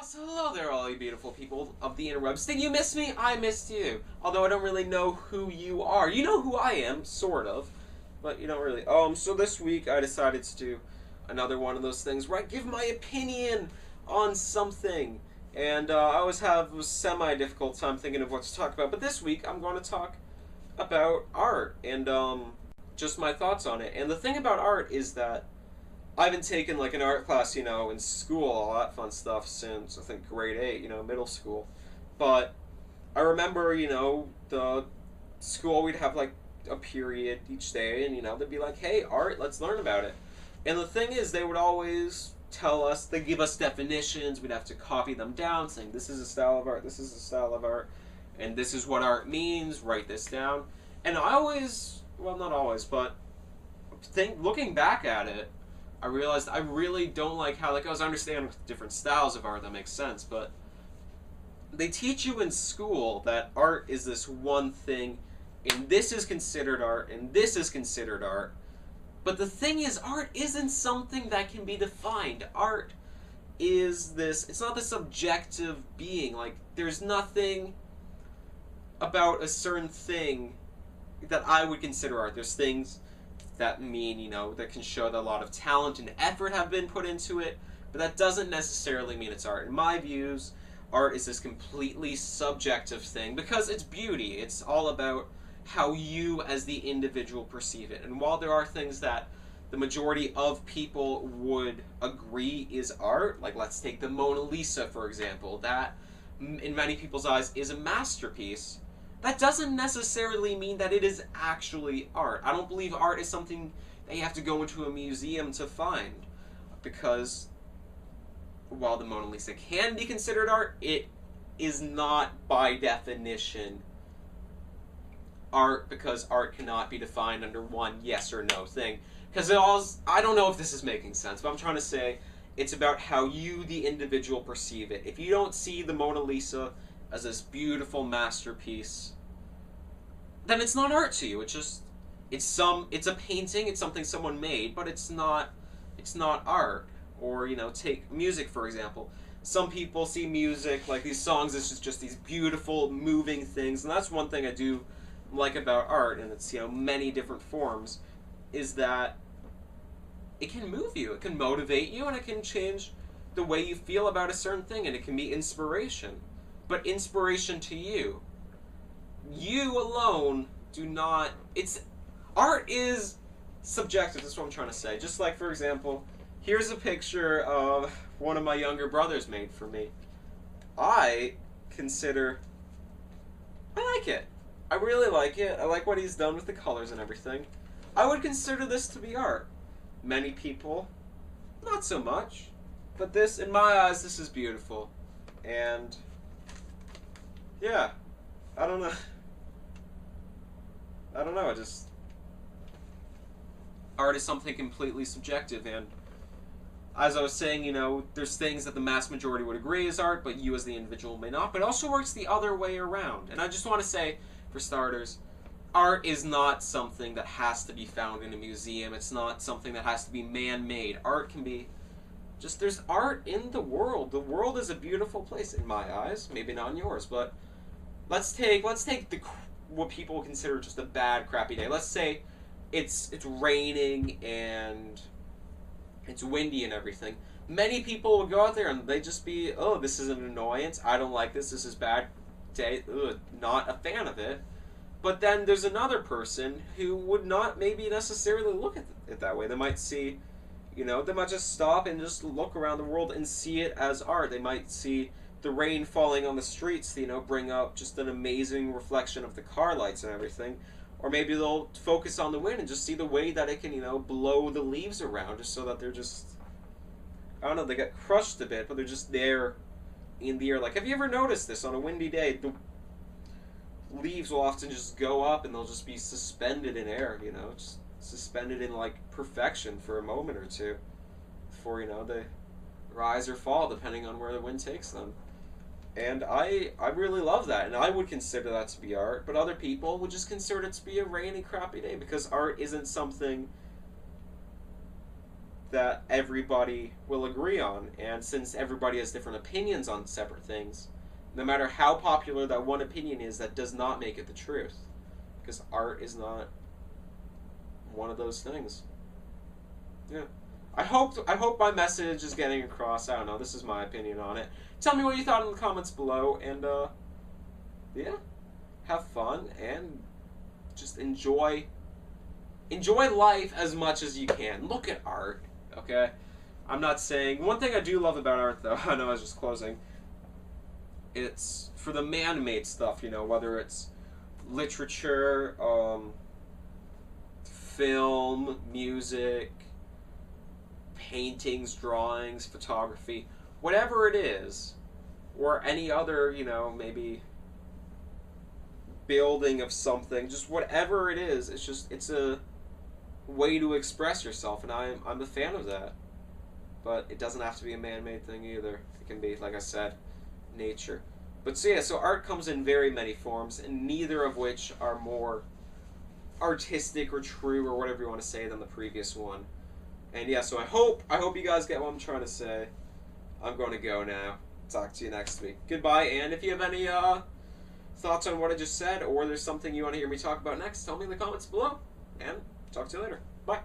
So hello there, all you beautiful people of the interwebs. Did you miss me? I missed you. Although I don't really know who you are. You know who I am, sort of, but you don't really. So this week I decided to do another one of those things where I give my opinion on something, and I always have a semi-difficult time thinking of what to talk about. But this week I'm going to talk about art and just my thoughts on it. And the thing about art is that I haven't taken like an art class, in school, all that fun stuff since I think grade 8, middle school. But I remember, the school we'd have like a period each day, and they'd be like, "Hey, art, let's learn about it." And the thing is, they would always tell us, they give us definitions. We'd have to copy them down, saying this is a style of art, this is a style of art, and this is what art means. Write this down. And I always, well, not always, but looking back at it, I realized I really don't like how, I understand different styles of art, that makes sense, but they teach you in school that art is this one thing, and this is considered art, and this is considered art. But the thing is, art isn't something that can be defined. Art is this, it's not this objective being. There's nothing about a certain thing that I would consider art. There's things that mean, that can show that a lot of talent and effort have been put into it, but that doesn't necessarily mean it's art. In my views, art is this completely subjective thing because it's beauty. It's all about how you as the individual perceive it. And while there are things that the majority of people would agree is art, like let's take the Mona Lisa, for example, that in many people's eyes is a masterpiece, that doesn't necessarily mean that it is actually art. I don't believe art is something that you have to go into a museum to find, because while the Mona Lisa can be considered art, it is not by definition art, because art cannot be defined under one yes or no thing. Because I don't know if this is making sense, but I'm trying to say it's about how you, the individual, perceive it. If you don't see the Mona Lisa as this beautiful masterpiece, then it's not art to you. It's a painting, it's something someone made, but it's not art. Or, take music, for example. Some people see music, like these songs, as just these beautiful, moving things, and that's one thing I do like about art, and it's, many different forms, is that it can move you, it can motivate you, and it can change the way you feel about a certain thing, and it can be inspiration. But inspiration to you. You alone do not... Art is subjective, that's what I'm trying to say. Just like, for example, here's a picture of one of my younger brothers made for me. I like it. I really like it. I like what he's done with the colors and everything. I would consider this to be art. Many people, not so much. But this, in my eyes, this is beautiful. And yeah, I don't know, art is something completely subjective, and as I was saying, there's things that the mass majority would agree is art, but you as the individual may not, but it also works the other way around. And I just want to say, for starters, art is not something that has to be found in a museum. It's not something that has to be man-made. Art can be just, there's art in the world. The world is a beautiful place in my eyes, maybe not in yours, but let's take what people consider just a bad, crappy day. Let's say it's raining and it's windy and everything. Many people would go out there and they just be, oh, this is an annoyance. I don't like this. This is bad day. Ugh, not a fan of it. But then there's another person who would not maybe necessarily look at it that way. They might see, they might just stop and just look around the world and see it as art. They might see the rain falling on the streets, bring up just an amazing reflection of the car lights and everything. Or maybe they'll focus on the wind and just see the way that it can, blow the leaves around, just so that they're just, I don't know, they get crushed a bit, but they're just there in the air. Like, have you ever noticed this? On a windy day, the leaves will often just go up and they'll just be suspended in air, just suspended in, perfection for a moment or two before, they rise or fall, depending on where the wind takes them. And I really love that, and I would consider that to be art, but other people would just consider it to be a rainy, crappy day, because art isn't something that everybody will agree on. And since everybody has different opinions on separate things, no matter how popular that one opinion is, that does not make it the truth. Because art is not one of those things. Yeah. I hope my message is getting across. I don't know. This is my opinion on it. Tell me what you thought in the comments below. And, yeah. Have fun and just enjoy life as much as you can. Look at art, okay? I'm not saying... One thing I do love about art, though, I know I was just closing, it's for the man-made stuff, you know, whether it's literature, film, music, paintings, drawings, photography, whatever it is, or any other, you know, maybe building of something, just whatever it is, it's a way to express yourself, and I'm a fan of that. But it doesn't have to be a man-made thing either. It can be, like I said, nature. But so yeah, so art comes in very many forms, and neither of which are more artistic or true or whatever you want to say than the previous one. And yeah, so I hope you guys get what I'm trying to say. I'm going to go now. Talk to you next week. Goodbye, and if you have any thoughts on what I just said, or there's something you want to hear me talk about next, tell me in the comments below, and talk to you later. Bye.